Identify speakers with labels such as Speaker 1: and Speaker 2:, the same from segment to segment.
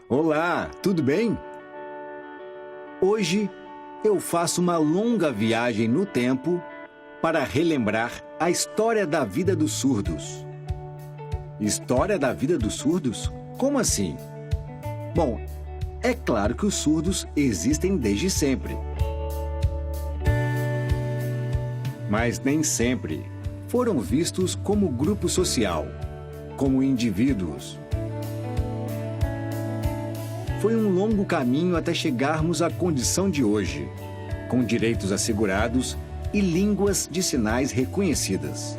Speaker 1: Olá, tudo bem? Hoje eu faço uma longa viagem no tempo para relembrar a história da vida dos surdos. História da vida dos surdos? Como assim? Bom, é claro que os surdos existem desde sempre. Mas nem sempre foram vistos como grupo social, como indivíduos. Foi um longo caminho até chegarmos à condição de hoje, com direitos assegurados e línguas de sinais reconhecidas.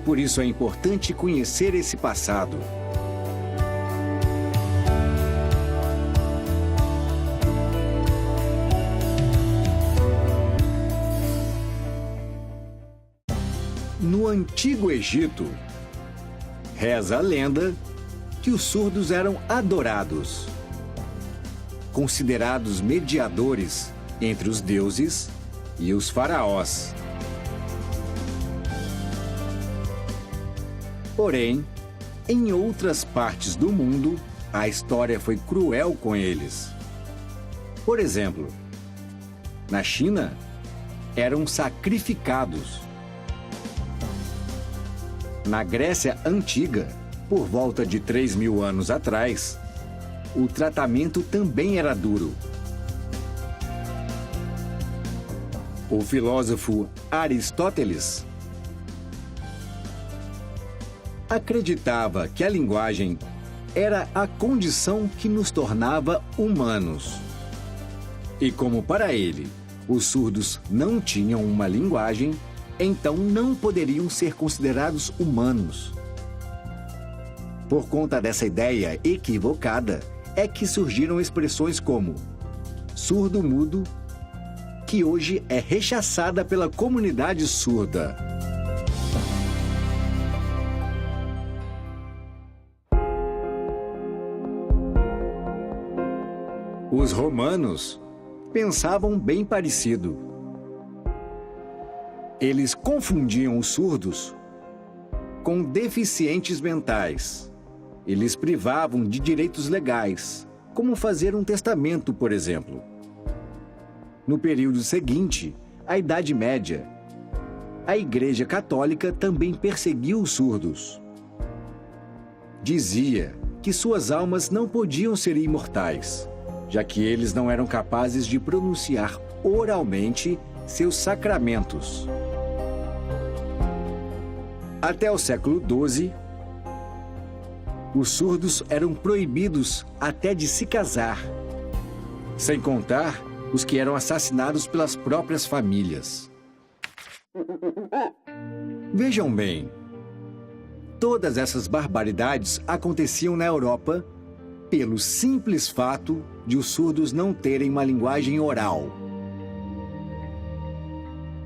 Speaker 1: Por isso é importante conhecer esse passado. No Antigo Egito, reza a lenda que os surdos eram adorados, considerados mediadores entre os deuses e os faraós. Porém, em outras partes do mundo, a história foi cruel com eles. Por exemplo, na China, eram sacrificados. Na Grécia Antiga, por volta de 3.000 anos atrás, o tratamento também era duro. O filósofo Aristóteles acreditava que a linguagem era a condição que nos tornava humanos. E como para ele, os surdos não tinham uma linguagem, então não poderiam ser considerados humanos. Por conta dessa ideia equivocada, é que surgiram expressões como surdo-mudo, que hoje é rechaçada pela comunidade surda. Os romanos pensavam bem parecido. Eles confundiam os surdos com deficientes mentais. Eles privavam de direitos legais, como fazer um testamento, por exemplo. No período seguinte, a Idade Média, a Igreja Católica também perseguiu os surdos. Dizia que suas almas não podiam ser imortais, já que eles não eram capazes de pronunciar oralmente seus sacramentos. Até o século XII, os surdos eram proibidos até de se casar, sem contar os que eram assassinados pelas próprias famílias. Vejam bem, todas essas barbaridades aconteciam na Europa pelo simples fato de os surdos não terem uma linguagem oral.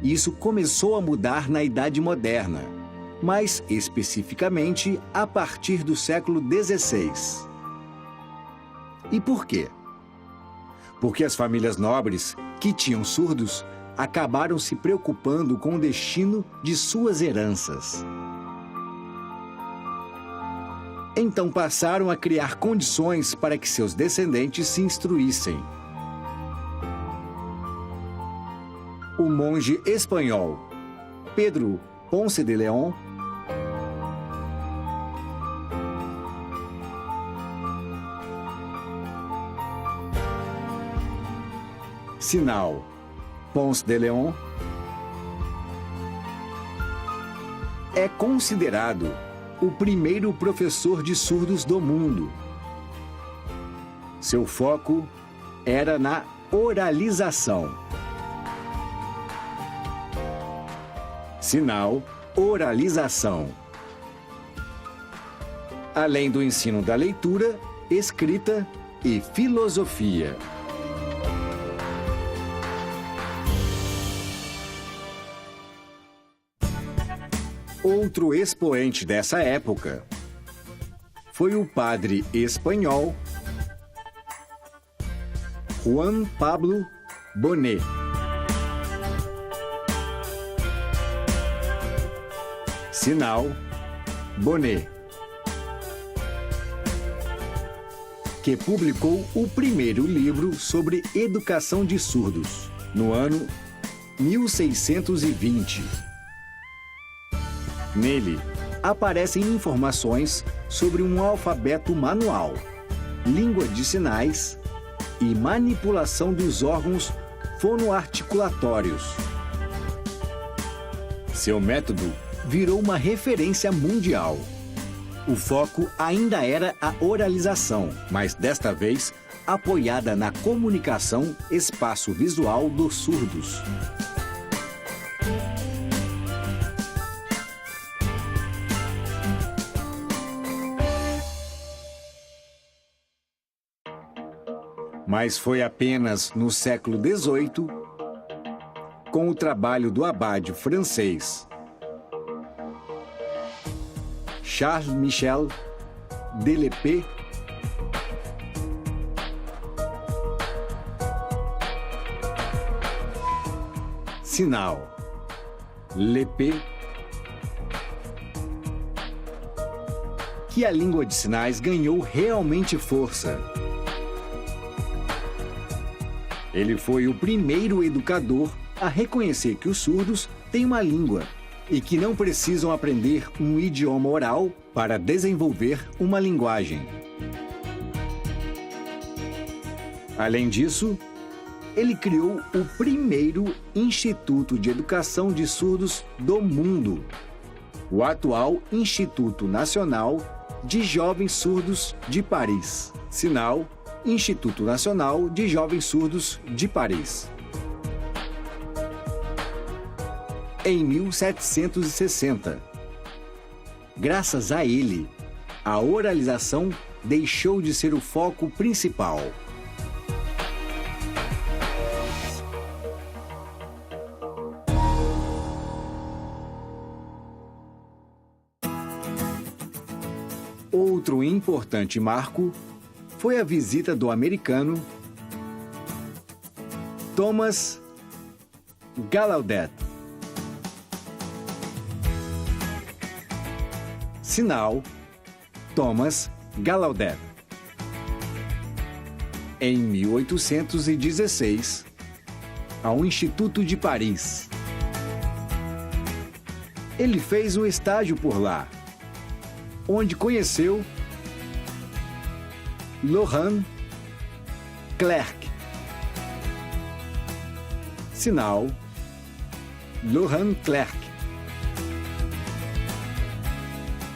Speaker 1: Isso começou a mudar na Idade Moderna, mas especificamente a partir do século XVI. E por quê? Porque as famílias nobres que tinham surdos acabaram se preocupando com o destino de suas heranças. Então passaram a criar condições para que seus descendentes se instruíssem. O monge espanhol Pedro Ponce de León Sinal Ponce de León é considerado o primeiro professor de surdos do mundo. Seu foco era na oralização. Sinal, oralização. Além do ensino da leitura, escrita e filosofia. Outro expoente dessa época foi o padre espanhol Juan Pablo Bonet. Sinal Bonet. que publicou o primeiro livro sobre educação de surdos, no ano 1620. Nele, aparecem informações sobre um alfabeto manual, língua de sinais e manipulação dos órgãos fonoarticulatórios. Seu método virou uma referência mundial. O foco ainda era a oralização, mas desta vez apoiada na comunicação espaço-visual dos surdos. Mas foi apenas no século XVIII, com o trabalho do abade francês Charles Michel Delepé, sinal Lepé, que a língua de sinais ganhou realmente força. Ele foi o primeiro educador a reconhecer que os surdos têm uma língua e que não precisam aprender um idioma oral para desenvolver uma linguagem. Além disso, ele criou o primeiro Instituto de Educação de Surdos do mundo, o atual Instituto Nacional de Jovens Surdos de Paris, sinal Instituto Nacional de Jovens Surdos de Paris. Em 1760. Graças a ele, a oralização deixou de ser o foco principal. Outro importante marco foi a visita do americano Thomas Gallaudet. Sinal Thomas Gallaudet. Em 1816, ao Instituto de Paris. Ele fez um estágio por lá, onde conheceu Laurent Clerc. Sinal Laurent Clerc.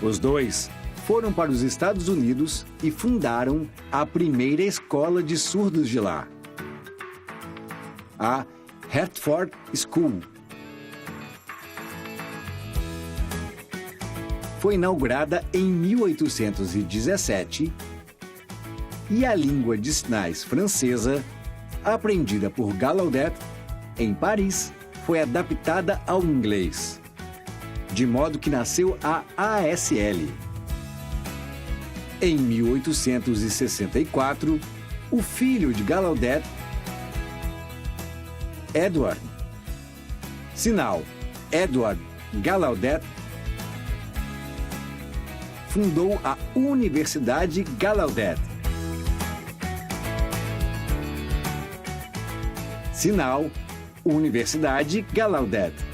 Speaker 1: Os dois foram para os Estados Unidos e fundaram a primeira escola de surdos de lá, a Hertford School. Foi inaugurada em 1817 e a língua de sinais francesa, aprendida por Gallaudet em Paris, foi adaptada ao inglês, de modo que nasceu a ASL. Em 1864, o filho de Gallaudet, Edward, sinal Edward Gallaudet, fundou a Universidade Gallaudet. Sinal Universidade Gallaudet.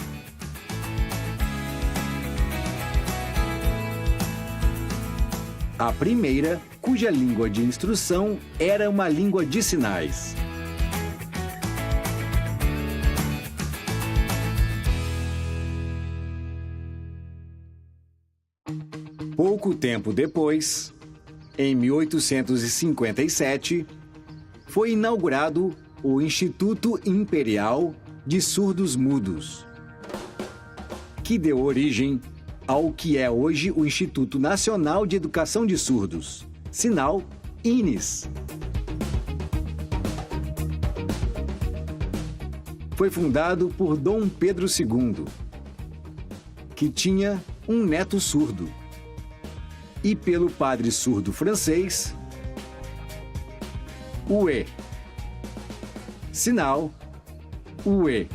Speaker 1: A primeira, cuja língua de instrução era uma língua de sinais. Pouco tempo depois, em 1857, foi inaugurado o Instituto Imperial de Surdos Mudos, que deu origem ao que é hoje o Instituto Nacional de Educação de Surdos, sinal INES. Foi fundado por Dom Pedro II, que tinha um neto surdo, e pelo padre surdo francês, Huet, sinal Huet.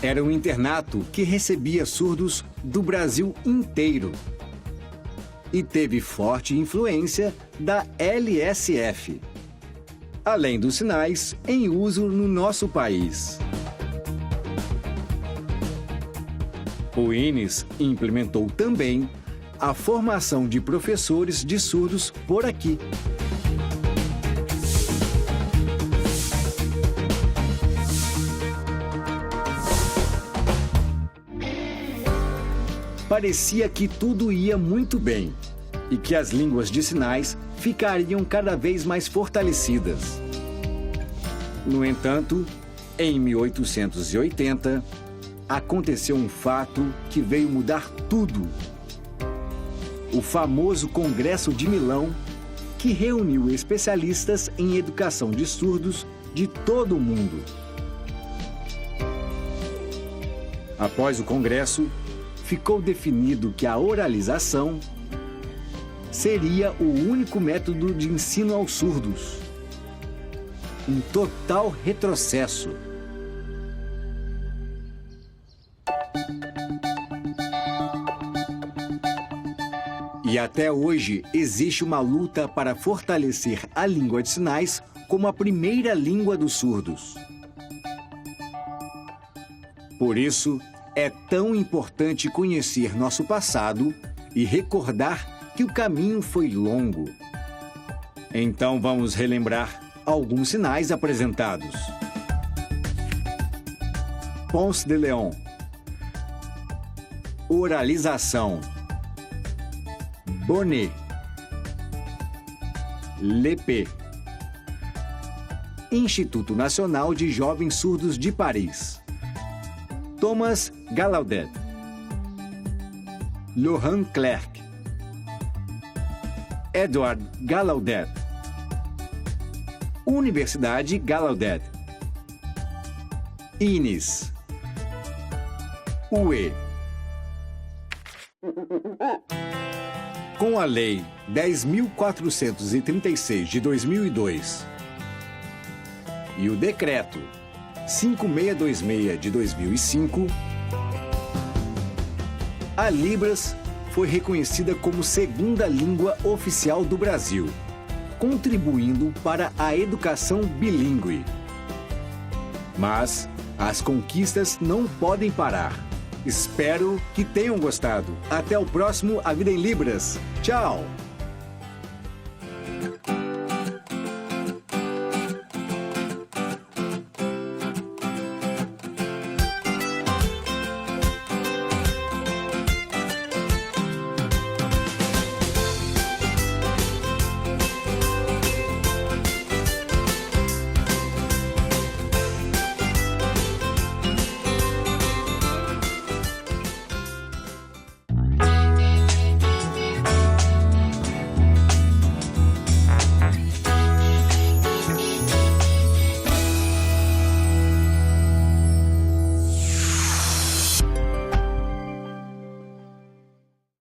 Speaker 1: Era um internato que recebia surdos do Brasil inteiro. e teve forte influência da LSF, além dos sinais em uso no nosso país. O INES implementou também a formação de professores de surdos por aqui. Parecia que tudo ia muito bem e que as línguas de sinais ficariam cada vez mais fortalecidas. No entanto, em 1880, aconteceu um fato que veio mudar tudo. O famoso Congresso de Milão, que reuniu especialistas em educação de surdos de todo o mundo. Após o congresso, ficou definido que a oralização seria o único método de ensino aos surdos. Um total retrocesso. E até hoje existe uma luta para fortalecer a língua de sinais como a primeira língua dos surdos. Por isso, é tão importante conhecer nosso passado e recordar que o caminho foi longo. Então vamos relembrar alguns sinais apresentados. Ponce de Leon. Oralização. Bonnet. Lepé. Instituto Nacional de Jovens Surdos de Paris. Thomas Gallaudet. Laurent Clerc. Edward Gallaudet. Universidade Gallaudet. INES. UE. Com a Lei 10.436 de 2002 e o Decreto 5626 de 2005, a Libras foi reconhecida como segunda língua oficial do Brasil, contribuindo para a educação bilíngue. Mas as conquistas não podem parar. Espero que tenham gostado. Até o próximo A Vida em Libras. Tchau!